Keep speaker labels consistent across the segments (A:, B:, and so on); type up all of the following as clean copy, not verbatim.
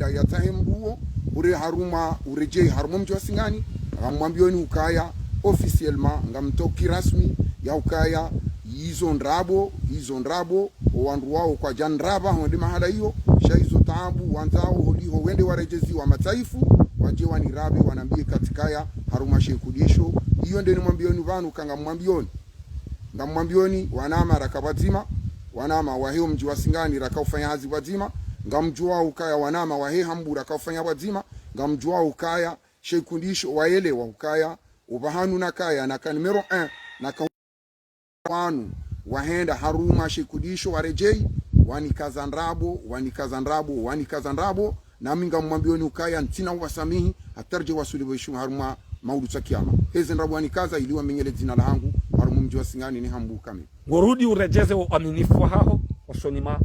A: ukaya yatahem duo ure haruma urejei haruma mji wa Singani ngamwambioni ukaya officiellement ngamtoki rasmi ya ukaya hizo ndrabo wandu wao kwa jandraba wende mahala hiyo shaizo taabu wanzao hodiho wende warejezi wa mataifu waje wanirabe wanambie katikaya haruma shekudisho hiyo ndio nimwambioni vanu kanga ngamwambioni wanama rakabazima wanama waheo mji wa Singani rakaufanya hazi wazima ngamjua ukaya wanama wahe hambu rakaufanya wazima ngamjua ukaya shekudisho waelewa ukaya ubahanu nakaya na numero 1 na wanu wahenda haruma shekudisho warejei wanikazandrabo na minga mwambioni ukaya ntina wasamihi atarje wasuliboishu haruma maudu takiyama hezi ndrabu wanikaza iliwa menyele zina lahangu harumu mji wa Singani ni hambu kame
B: ngorudi urejeze uaminifu hao wasonima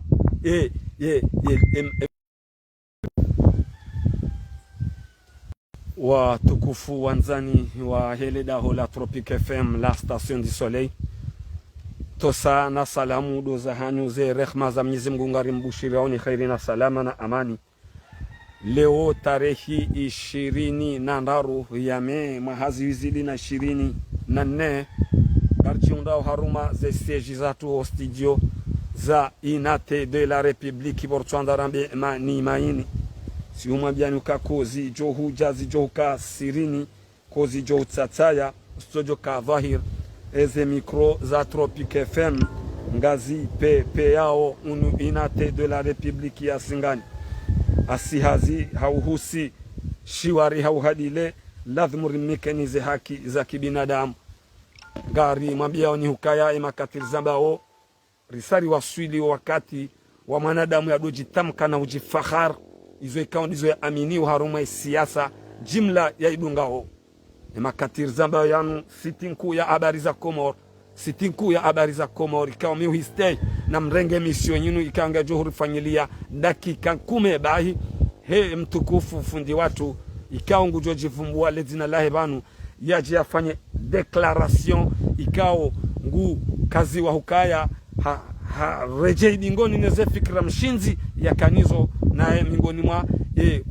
B: wa tukufu wanzani wa heleda hola Tropique FM la station du soleil tosa na salamu do za hanyu ze rehma za Mwenyezi Mungu ngari mbushiri au ni khairi na salama na amani. Leo tarehi 20 ya Mei mahazi wizili na 24 karchiundao haruma ze sièges zatu au studio za inate de la République Botswana rambe ni maini si umwambiani ukakozi jo hujazi jo ka sirini kozi jo tsataya studio ka dhahir eze micro za Tropique FM ngazi pe yao unu inate de la République ya Singani asihazi hauhusi shiwari hauhadile lazima rimekanize haki za kibinadamu gari mwambia ni hukaya imakatir zambao risari waswili wakati wa mwanadamu ya dojitamka na ujifakhar izo ikawa ndizo ya amini haruma siasa jimla ya idungao makatir zambao yanu sitinku ya habari za Komor ikawa miuhistei na mrenge mission yinu ikanga johuri fanyilia dakika 10 bahi he mtukufu fundi watu ikawa ngujojivumbua lezina lahe banu yaje afanye declaration ikao ngu kazi wa hukaya rejei dingoni neze fikra mshinzi ya kanizo na mingoni mwa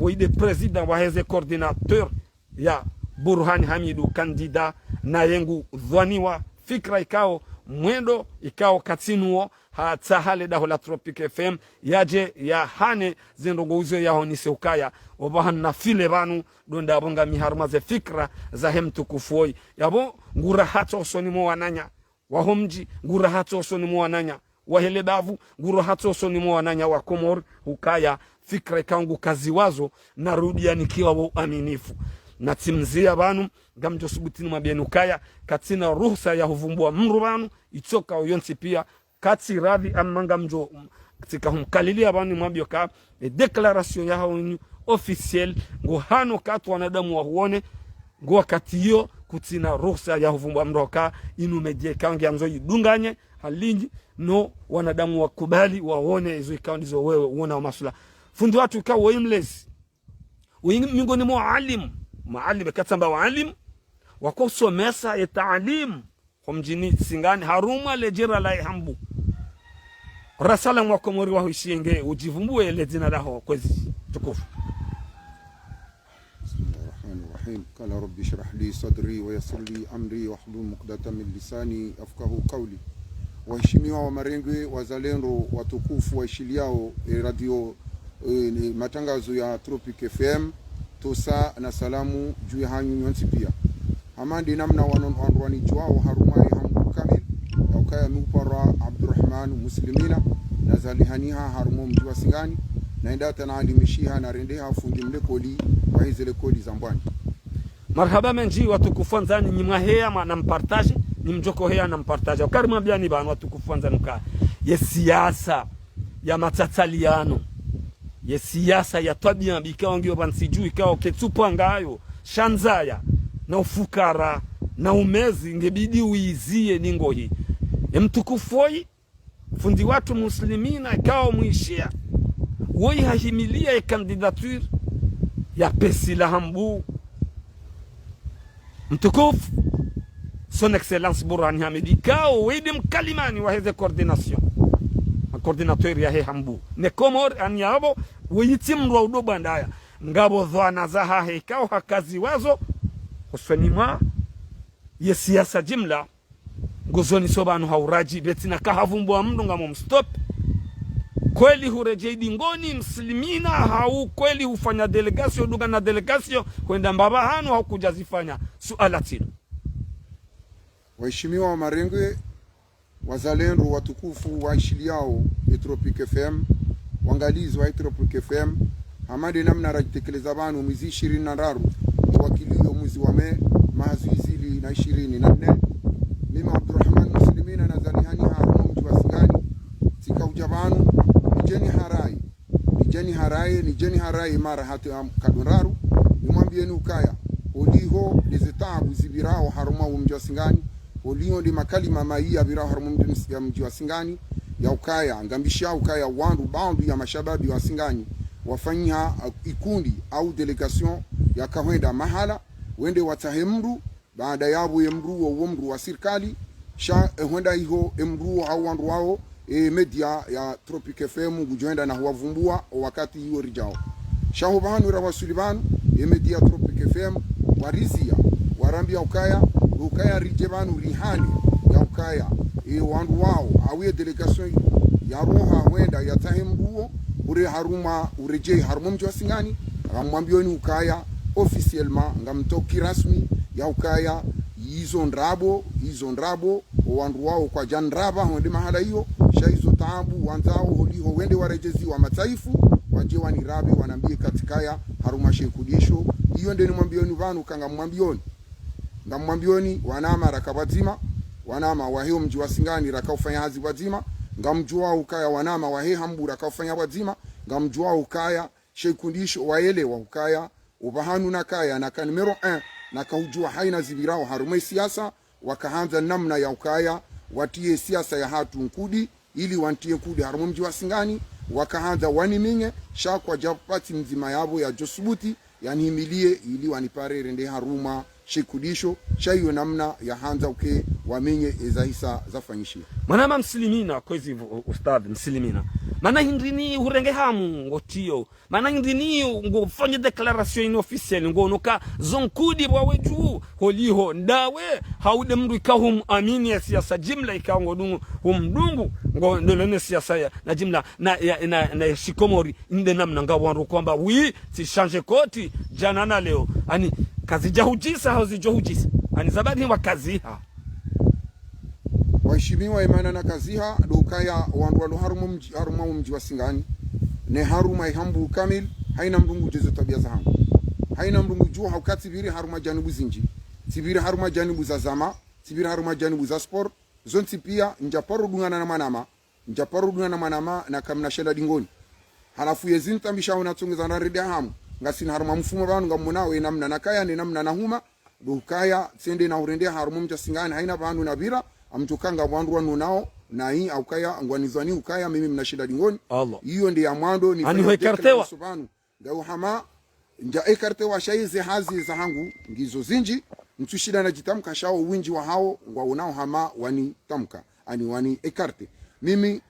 B: wide president wa heze coordinateur ya Burhan Hamidu kandida na yengu dhwaniwa fikra ikao mwendo ikao katinuo hatahale daho la Tropique FM yaje ya hane zendongo uzo ya honise ukaya obahan na file banu donda bonga miharma ze fikra za hemtu kufoi yabo ngura hato osoni mo wananya wahomji ngura hato osoni mo wananya wahele bavu ngura hato osoni mo wananya wa Komor ukaya fikra ikangu kazi wazo na rudia nikiwa wa aminifu na timzia banu gamjo subutini mabieni ukaya katina ruhusa ya huvumbua mru banu itoka uyonsi pia kati radhi amanga mjo katika humkalilia banu mwambio ka declaration ya hao officiel ngo hano katu wanadamu wa huone ngo wakati hiyo kutina ruhusa ya huvumbua mru ka inu medie kangi amzo idunganye halingi no wanadamu wakubali waone hizo ikawa ndizo wewe uona wa masula fundi watu ikawa waimlezi miongoni mwa maalim katamba waalim wakoso mesa ya taalim kumjini Singani haruma lejira la hambu rasala wa Komori wa huishienge ujivumbue ile jina lao kwezi tukufu.
A: Bismillahirrahmanirrahim. Qala rabbi shrah li sadri wa yassir li amri wahlul muqdatan min lisani afqahu qawli. Waheshimiwa wa Marengwe, wazalendo watukufu waishiliao radio matangazo ya Tropique FM tosa na salamu juu ya hanyu nyonsi pia amandi namna wanwani juao harumai hambu kamil ukaya mupara Abdurrahman muslimina na zalihaniha harumo mji wa Singani na indata na alimishiha na rendeha fundi mlekoli wa hizele koli zambwani
B: marhaba menji watukufu nzani nyimwahea na mpartage ni mjoko hea na mpartage ukarima biani bana watukufu nzani ka ye siasa ya matataliano ye siasa ya tabia bikao ngio bansiju ikao ketupa ngayo shanzaya na ufukara na umezi ngebidi uizie ningohi mtukufoi fundi watu muslimina ikao muishia woi hahimilia kandidature ya pesi la hambu mtukufu son excellence Burhan Hamidu ikao wede mkalimani wa heze coordination coordinateur ya he hambu ne Komor anyabo wiyiti mrwa udoba ndaya ngabo dhwana za hahe ikao hakazi wazo usonima ye siasa jimla ngozoni sobanu hauraji betina kahavumbu mndu ngamo mstop kweli hurejei dingoni mslimina hau kweli hufanya delegasio duga na delegasio kwenda mbaba hanu haukuja zifanya suala tino.
A: Waheshimiwa wa Marengwe, wazalendo watukufu waishiliao Tropic FM, wangalizi wa Tropic FM, hamadi namna rajitekeleza banu mizi 23 wakilio mwezi wa Mei mahazuizili na 24. Mimi Abdurrahman Muslimina na zalihani harumu mtu wa Singani tika ujabanu nijeni harai mara hatu kadunraru nimwambie ni ukaya oliho lizitabu zibirao haruma mji wa Singani oliho li makalima maia birao haruma mji wa Singani ya ukaya ngambisha ukaya wandu bandu ya mashababi wa Singani wafanya ikundi au delegation ya kahwenda mahala wende watahemru baada yabo emru wa serikali sha hwenda hiyo emru au wandu wao media ya Tropic FM kujoenda na huwavumbua wakati hiyo rijao shahubanu rawasulibanu media Tropic FM warizia warambia ukaya rijebanu rihani ya ukaya wandu wao awie delegation ya roha wenda ya tahembuo ure haruma urejei haruma mji wa Singani ngamwambioni ukaya officiellement ngamtoki rasmi ya ukaya hizo ndrabo wandu wao kwa jandraba wende mahala hiyo shaizo taabu wanzao holiho wende warejezi wa mataifu waje wanirabe wanambie katikaya haruma shekudisho hiyo ndio nimwambioni vanu kanga ngamwambioni wanama rakabazima wanama wa hiyo mji wa Singani rakaufanya hazi wazima ngamjua ukaya wanama wa hiyo hambu rakaufanya wazima ngamjua ukaya shekudisho waelewa ukaya ubahanu na kaya na ka numero 1 na kahujua haina zibirao haruma siasa wakaanza namna ya ukaya watie siasa ya hatu nkudi ili wantie kudi haruma mji wa Singani wakaanza waniminge shakwa japati mzima yabo ya josubuti yani himilie ili wanipare rende haruma shekudisho shayo namna ya hanza uke wamenye ezahisa zafanyishia
B: manama mslimina kwezi ustadhi mslimina mana hindini urenge hamu ngotio mana hindini ngofanye declaration officielle ngonoka zonkudi bwawe juu holiho ndawe haude mndu ikahum amini ya siasa jimla ikaongo dungu humdungu ngolene siasa ya na jimla na shikomori inde namna ngawanru kwamba wi si change koti jana na leo ani kazi jahujisa hauzi johujisa ani zabadi wa kazi ha
A: waheshimiwa imana na kaziha dokaya wandu walu haruma mji wa Singani ne haruma ihambu kamil haina mdungu jezo tabia za hangu haina mdungu juu haukati biri haruma janibu zinji sibiri haruma janibu za zama sibiri haruma janibu za sport zonti pia njaparu dungana na manama na kamna shela dingoni halafu yezinta mbisha unatungiza na redia hamu ngasina haruma mfumo banu ngamunawe namna nakaya ni namna nahuma dokaya sende na urendea haruma mji wa Singani haina banu na bira amtukanga mwandu wanu nao na hii aukaya ngwanizwani ukaya mimi mnashida dingoni hiyo ndi ya mwando ni
B: ani hekartewa
A: subhanu ngao hama nja ekartewa shaize hazi za hangu ngizo zinji mtushida na jitamka shao winji wa hao ngwa unao hama wani tamka ani wani ekarte mimi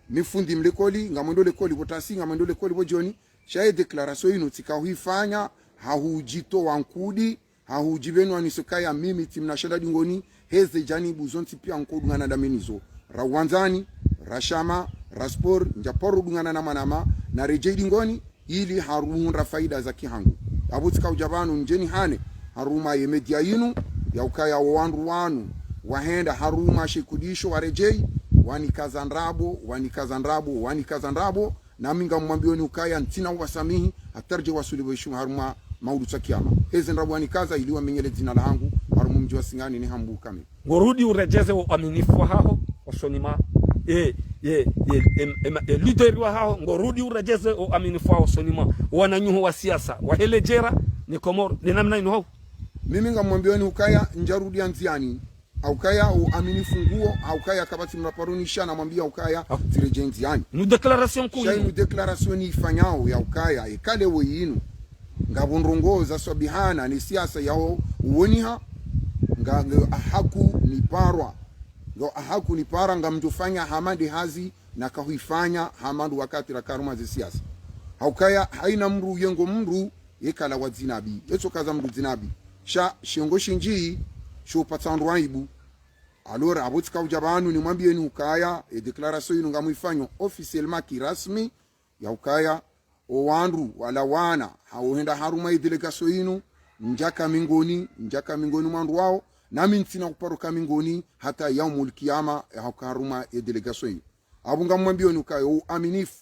A: mifundi mlekoli ngamondo lekoli botasi ngamondo lekoli bojoni shaye declaration ino tikahuifanya hahujito wankudi hahujibenu anisokaya mimi timnashida dingoni heze janibu zonti pia nkudungana damenizo rawanzani rashama raspor njaporu dungana na manama na rejei dingoni ili harumunda faida za kihangu abutika ujabanu njeni hane haruma ye media yinu ya ukaya wandu wanu wahenda haruma shekudisho wa rejei wanikazandrabo na minga mwambioni ukaya ntina wasamihi atarje wasulibu haruma maudu takiyama heze ndrabu wanikaza ili wamenyele zina la hangu harumu mji wa Singani ni hambu kame
B: ngorudi urejeze uaminifu hao osonima leader wa hao ngorudi urejeze uaminifu hao osonima wananyuho wa siasa wahelejera ni komoro ni namna ino hao
A: mimi ngamwambioni ukaya njarudi anziani aukaya uaminifu nguo aukaya kabati mnaparunisha na mwambia ukaya zireje nziani
B: nu declaration ku
A: shainu declaration ifanyao ya ukaya ikale weyinu ngabundrongo za swabihana ni siasa yao uoniha nga ahaku ni parwa ngamjufanya hamandi hazi na kahuifanya hamandu wakati la karuma za siasa haukaya haina mru yengo mru yekala wa zinabi yeso kaza mru zinabi sha shiongo shinji sho patandwa ibu alora abutika ujabanu ni mwambie ni ukaya declaration yinu ngamuifanyo officiellement kirasmi ya ukaya o wandu wala wana hauenda haruma delegation yinu njaka mingoni mwandu wao nami ntina kuparuka mingoni hata yaumul kiyama haruma delegation yinu abunga mwambie ni ukaya aminifu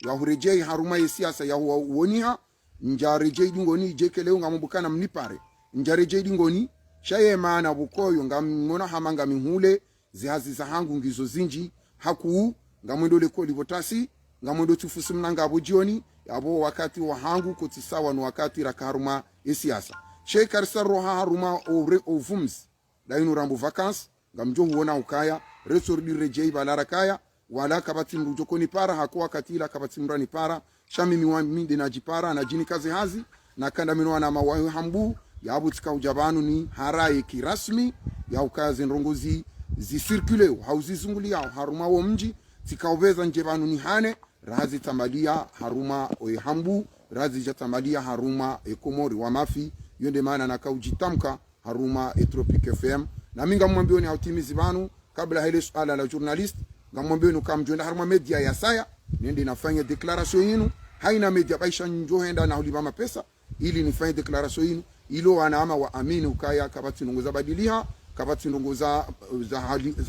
A: ya hurejei haruma ya siasa ya uoniha njarejei dingoni jekeleo ngamubukana mnipare njarejei dingoni shaye maana bukoyo ngamona hamanga mihule zihazi za hangu ngizo zinji haku ngamwendo leko livotasi ngamwendo tufusi mnanga abujioni yabo wakati wa hangu kutisawa no wakati rakaruma ya siasa shekar sarroha haruma ovums dainu rambu vacances ngamjo huona ukaya resordi rejei balara kaya wala kabati mrujokoni para hakuwa katila kabati mrani para shami miwami dina jipara na jini kazi hazi na kanda minua na mawayo hambu ya abutika ujabanu ni haraye kirasmi ya ukazi nrongozi zisirkuleo hauzizunguli yao haruma wa mji tikaubeza njebanu ni hane razi tamalia haruma oe hambu razi jatamalia haruma komori wa mafi yonde maana na kaujitamka haruma Tropic FM na minga mwambio ni hautimizi banu kabla hile suala la journalist ngamwambie nukamjonda haruma media ya saya nende nafanya declaration yinu haina media baisha njohenda na hulibama pesa ili nifanye declaration yinu ilo wanaama wa amini ukaya kabati nungu za badilia kabati nungu za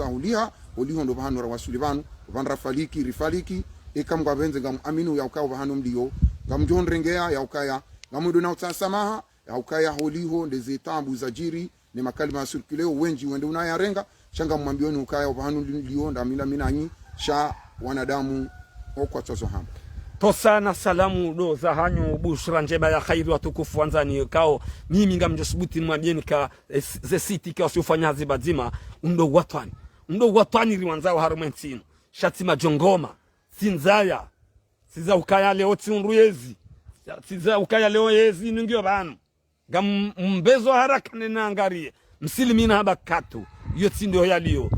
A: huliha uliho ndo bahanu rawasulibanu vanra faliki rifaliki ikamgwa benze ngam aminu ya ukaya bahanu mdiyo ngamjon rengea ya ukaya ngamudu na utasamaha ya ukaya huliho ndeze tambu za jiri ni makalima ya sirkuleo wenji wende unayarenga shanga mwambioni ukaya bahanu mdiyo ndamila minanyi sha wanadamu okwa tozo hamba
B: tosana salamu do za hanyo bushra njeba ya khairu watukufu wanzani kao mimi ngamjosubuti mwambieni ka ze city ka usifanya zibazima ndo watani riwanzao harumensino shatima jongoma sinzaya siza ukaya leo tsunruyezi siza ukaya leo yezi ningio banu ngam mbezo haraka nenangarie msilimina habakatu yoti ndio yalio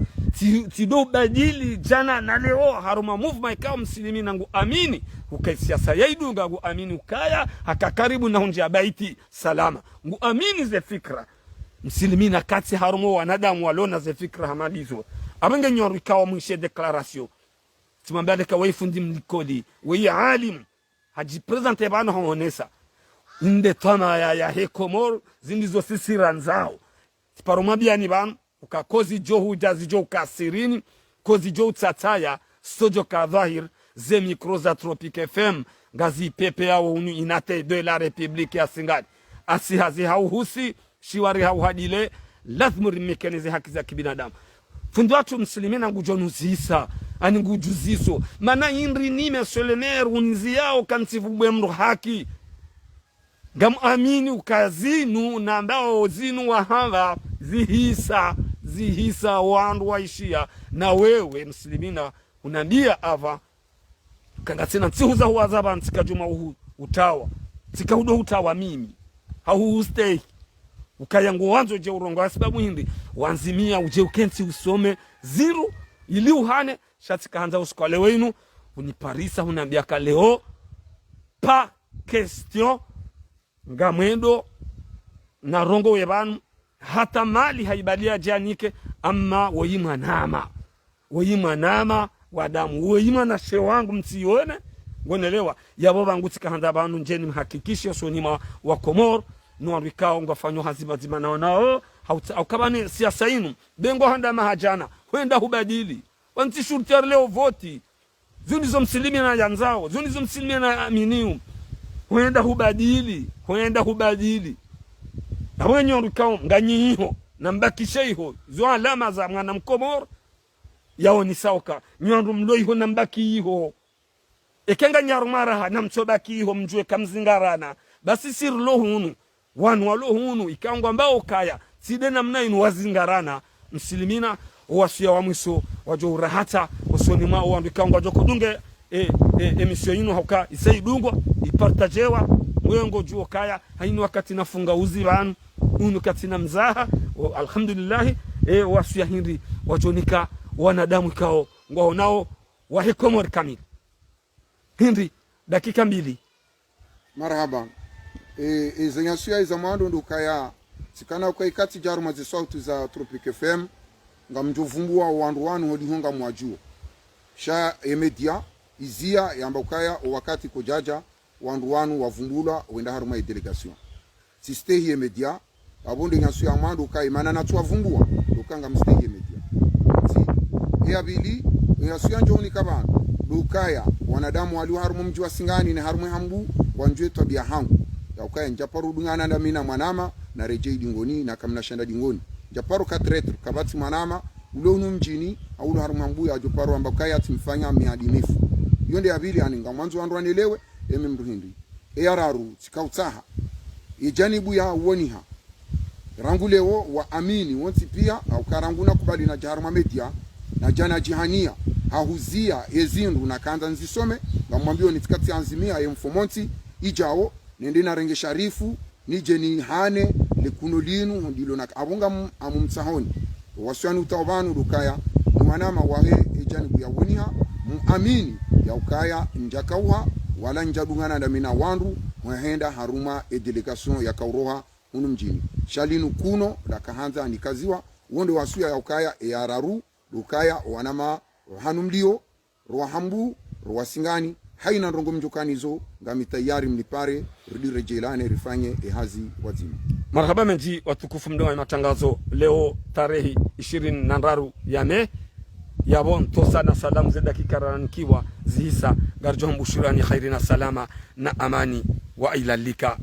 B: tido badili jana na leo haruma movement kao msilimina ngu amini ukaisiasa yaidunga ngu amini ukaya hakakaribu na hunja baiti salama ngu amini ze fikra msilimina kati harumo wanadamu walona ze fikra hamalizo abenge nyori kao mwishe declaration timambale ka waifundi mlikodi wei alim haji presente bana honesa inde tama ya hekomor zindizo sisi ranzao tiparomabia ni bana ukakozi johu jazi jo kasirini kozi jo tsataya sojo ka dhahir ze micro za Tropic FM gazi pepe yao unu inate de la Republique ya Singadi asi hazi hauhusi shiwari hauhadile lazima rimekanize haki za kibinadamu fundi watu mslimina ngujonuzisa ani ngujuziso mana inri nime solener unziao kansifubwe mru haki gam amini ukazinu na ambao zinu wa hava zihisa wandu waishia na wewe mslimina unambia ava kangatsina tsihuza huwazaba ntika juma utawa tika udo utawa mimi hau stay ukayangu wanzo je urongo asibabu hindi wanzimia uje ukensi usome zero ili uhane shatika hanza uskole wenu uniparisa unambia kaleo pa question ngamwendo na rongo webanu hata mali haibalia janike amma woyima nama wadamu woyima na shewangu msione ngonelewa yabo bangu tikahanza banu njeni mhakikishe sonima wa Komoro nuarikao ngafanywa haziba zima nao haukabani siasa inu bengo handa mahajana huenda hubadili wanti shurtiar leo voti zunizo msilimi na yanzao zunizo msilimi na aminiu huenda hubadili na wenye urikao nganyiho na mbakishe iho zo alama za mwana mkomoro yao ni sauka nyandu mlo iho na mbaki iho ekenga nyarumara na msobaki iho mjue kamzingarana basi sirlo hunu wanu walo hunu ikangwa mbao kaya side namna inu wazingarana msilimina wasiya wa mwiso wajo urahata usoni mao wandu ikangwa wajo kudunge emisio inu hauka isaidungwa ipartajewa mwengo juo kaya hainu wakati nafunga uzi vanu unu katina mzaha alhamdulillah wasiya hindi wajonika wanadamu kao ngwao nao wahekomori kamili hindi dakika mbili
A: marhaba zenyasia za mwando ndukaya sikana kwa ikati jaru mazi sauti za Tropic FM ngamjovumbua wandu wanu hodi honga mwajuo sha media izia yamba ukaya wakati kojaja wandu wanu wavumbula wenda haruma delegation sistehi media abonde nyasu ya mwando kai mana na tuwavumbua ukanga mstehi media si ya bili nyasu ya njoni kabana dukaya wanadamu wali haruma mji wa Singani ne haruma hambu wanjwe tabia hangu ya ukaya njaparu dungana na mina mwanama na rejei dingoni na kamna shanda dingoni japaru katretru kabati mwanama ulonu mjini au haruma mbu ya japaru ambakaya timfanya miadimifu yonde abili aninga mwanzo wandu wanelewe mruhindi yararu sikautaha ijanibu ya woniha rangulewo wa amini wonti pia au karanguna kubali na jaruma media na jana jihania hahuzia ezindu na kanda nzisome ngamwambio nitikati anzimia mfomonti ijao nende na renge sharifu nije ni hane likuno linu ndilo na abunga amumsahoni waswanu tawbanu dukaya mwanama wahe ejanibu ya woniha muamini ya ukaya njakauha wala njadungana na mina wandu mwahenda haruma delegation ya kauroha unu mjini shalinu kuno la kahanza nikaziwa wonde wasuya ya ukaya yararu dukaya wanama hanumlio rohambu rowasingani haina ndongo mjokanizo ngami tayari mlipare rudi rejelane rifanye hazi wazima.
B: Marhaba menji watukufu mdoa matangazo leo tarehe 20 ya Mei yabo ntosa na salamu za dakika rankiwa zihisa garjo mbushurani khairina salama na amani wa ilalika